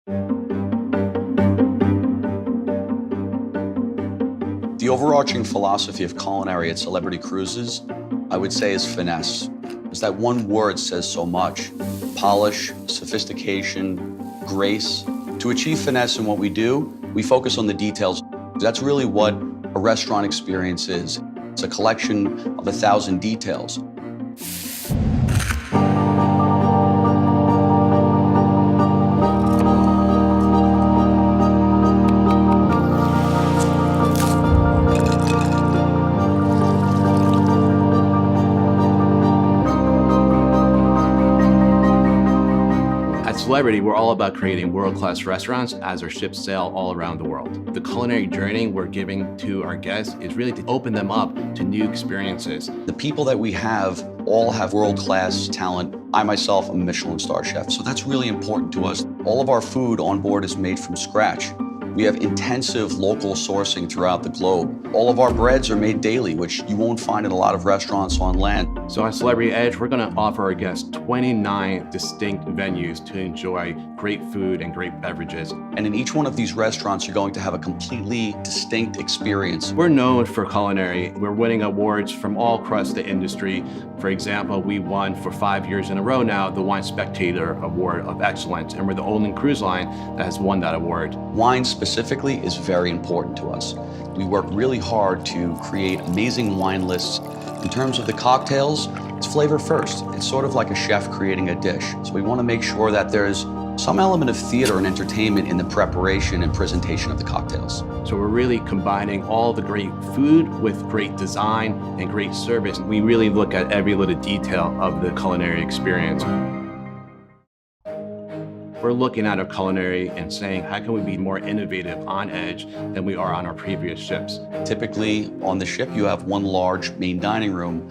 The overarching philosophy of culinary at Celebrity Cruises, I would say, is finesse. Because that one word says so much. Polish, sophistication, grace. To achieve finesse in what we do, we focus on the details. That's really what a restaurant experience is. It's a collection of 1,000 details. At Celebrity, we're all about creating world-class restaurants as our ships sail all around the world. The culinary journey we're giving to our guests is really to open them up to new experiences. The people that we have all have world-class talent. I myself am a Michelin-starred chef, so that's really important to us. All of our food on board is made from scratch. We have intensive local sourcing throughout the globe. All of our breads are made daily, which you won't find in a lot of restaurants on land. So at Celebrity Edge, we're going to offer our guests 29 distinct venues to enjoy great food and great beverages. And in each one of these restaurants, you're going to have a completely distinct experience. We're known for culinary. We're winning awards from all across the industry. For example, we won for 5 years in a row now the Wine Spectator Award of Excellence, and we're the only cruise line that has won that award. Wine specifically is very important to us. We work really hard to create amazing wine lists. In terms of the cocktails, it's flavor first. It's sort of like a chef creating a dish. So we want to make sure that there's some element of theater and entertainment in the preparation and presentation of the cocktails. So we're really combining all the great food with great design and great service. We really look at every little detail of the culinary experience. We're looking at our culinary and saying, how can we be more innovative on Edge than we are on our previous ships? Typically, on the ship, you have one large main dining room.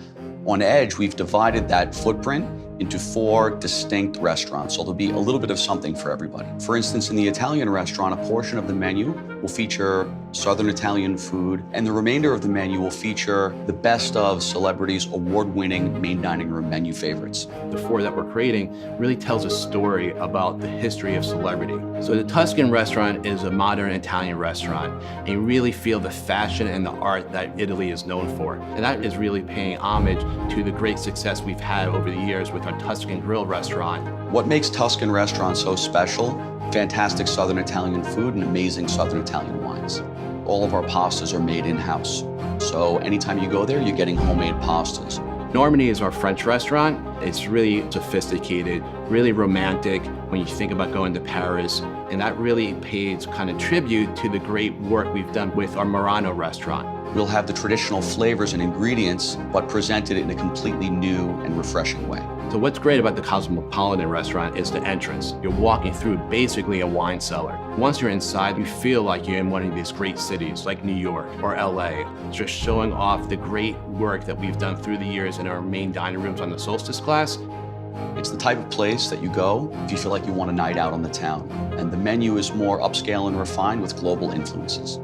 On Edge, we've divided that footprint into 4 distinct restaurants, so there'll be a little bit of something for everybody. For instance, in the Italian restaurant, a portion of the menu will feature Southern Italian food, and the remainder of the menu will feature the best of Celebrity's award-winning main dining room menu favorites. The 4 that we're creating really tells a story about the history of Celebrity. So the Tuscan restaurant is a modern Italian restaurant, and you really feel the fashion and the art that Italy is known for. And that is really paying homage to the great success we've had over the years with our Tuscan Grill restaurant. What makes Tuscan restaurants so special? Fantastic Southern Italian food and amazing Southern Italian wines. All of our pastas are made in-house. So anytime you go there, you're getting homemade pastas. Normandy is our French restaurant. It's really sophisticated, really romantic when you think about going to Paris. And that really pays kind of tribute to the great work we've done with our Murano restaurant. We'll have the traditional flavors and ingredients, but presented in a completely new and refreshing way. So what's great about the Cosmopolitan restaurant is the entrance. You're walking through basically a wine cellar. Once you're inside, you feel like you're in one of these great cities like New York or LA, just showing off the great work that we've done through the years in our main dining rooms on the Solstice class. It's the type of place that you go if you feel like you want a night out on the town. And the menu is more upscale and refined with global influences.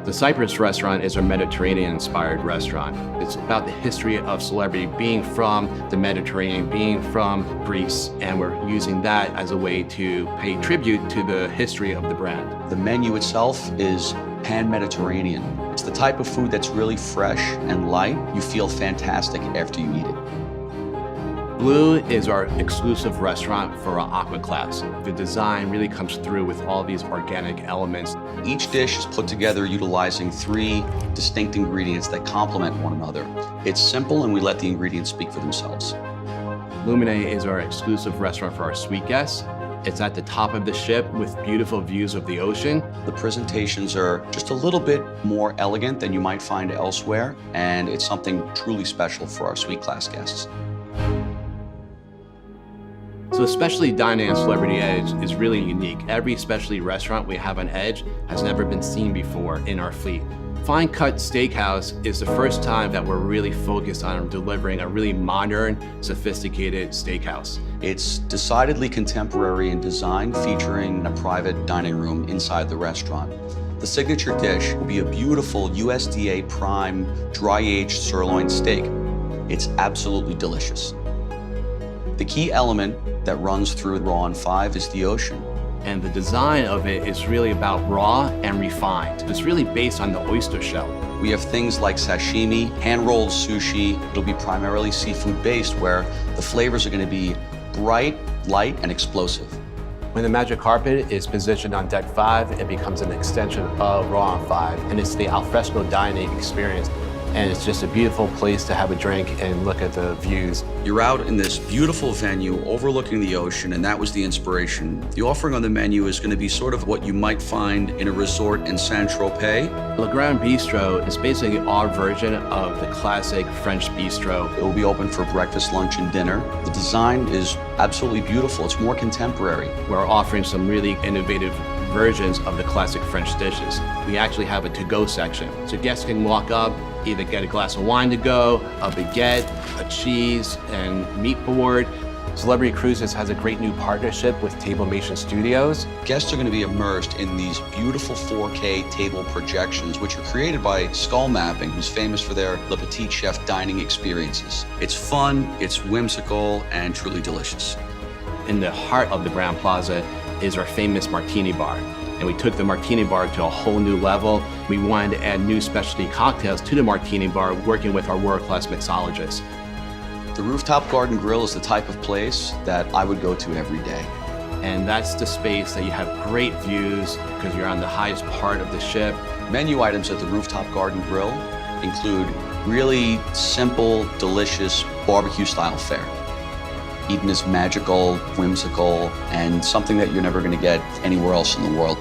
The Cyprus restaurant is our Mediterranean-inspired restaurant. It's about the history of Celebrity being from the Mediterranean, being from Greece, and we're using that as a way to pay tribute to the history of the brand. The menu itself is pan-Mediterranean. It's the type of food that's really fresh and light. You feel fantastic after you eat it. Blue is our exclusive restaurant for our aqua class. The design really comes through with all these organic elements. Each dish is put together utilizing 3 distinct ingredients that complement one another. It's simple and we let the ingredients speak for themselves. Lumine is our exclusive restaurant for our suite guests. It's at the top of the ship with beautiful views of the ocean. The presentations are just a little bit more elegant than you might find elsewhere, and it's something truly special for our suite class guests. So especially dining on Celebrity Edge is really unique. Every specialty restaurant we have on Edge has never been seen before in our fleet. Fine Cut Steakhouse is the first time that we're really focused on delivering a really modern, sophisticated steakhouse. It's decidedly contemporary in design, featuring a private dining room inside the restaurant. The signature dish will be a beautiful USDA prime dry-aged sirloin steak. It's absolutely delicious. The key element that runs through Raw and 5 is the ocean. And the design of it is really about raw and refined. It's really based on the oyster shell. We have things like sashimi, hand-rolled sushi. It'll be primarily seafood-based, where the flavors are going to be bright, light, and explosive. When the magic carpet is positioned on deck 5, it becomes an extension of Raw on 5, and it's the alfresco dining experience. And it's just a beautiful place to have a drink and look at the views. You're out in this beautiful venue overlooking the ocean, and that was the inspiration. The offering on the menu is going to be sort of what you might find in a resort in Saint-Tropez. Le Grand Bistro is basically our version of the classic French bistro. It will be open for breakfast, lunch, and dinner. The design is absolutely beautiful. It's more contemporary. We're offering some really innovative versions of the classic French dishes. We actually have a to-go section. So guests can walk up, either get a glass of wine to go, a baguette, a cheese, and meat board. Celebrity Cruises has a great new partnership with Tablemation Studios. Guests are going to be immersed in these beautiful 4K table projections, which are created by Skull Mapping, who's famous for their Le Petit Chef dining experiences. It's fun, it's whimsical, and truly delicious. In the heart of the Grand Plaza is our famous martini bar. And we took the martini bar to a whole new level. We wanted to add new specialty cocktails to the martini bar, working with our world-class mixologists. The rooftop garden grill is the type of place that I would go to every day. And that's the space that you have great views because you're on the highest part of the ship. Menu items at the rooftop garden grill include really simple, delicious barbecue-style fare. Eden is magical, whimsical, and something that you're never going to get anywhere else in the world.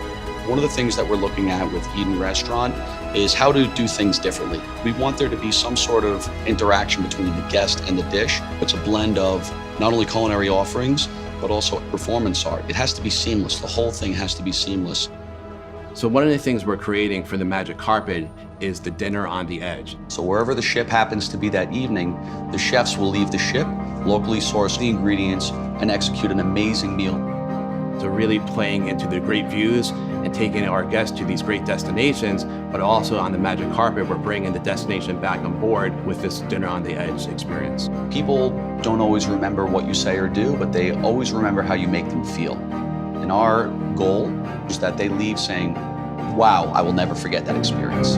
One of the things that we're looking at with Eden Restaurant is how to do things differently. We want there to be some sort of interaction between the guest and the dish. It's a blend of not only culinary offerings, but also performance art. It has to be seamless. The whole thing has to be seamless. So one of the things we're creating for the magic carpet is the dinner on the edge. So wherever the ship happens to be that evening, the chefs will leave the ship, locally source the ingredients, and execute an amazing meal. So really playing into the great views and taking our guests to these great destinations, but also on the magic carpet, we're bringing the destination back on board with this dinner on the edge experience. People don't always remember what you say or do, but they always remember how you make them feel. And our goal is that they leave saying, wow, I will never forget that experience.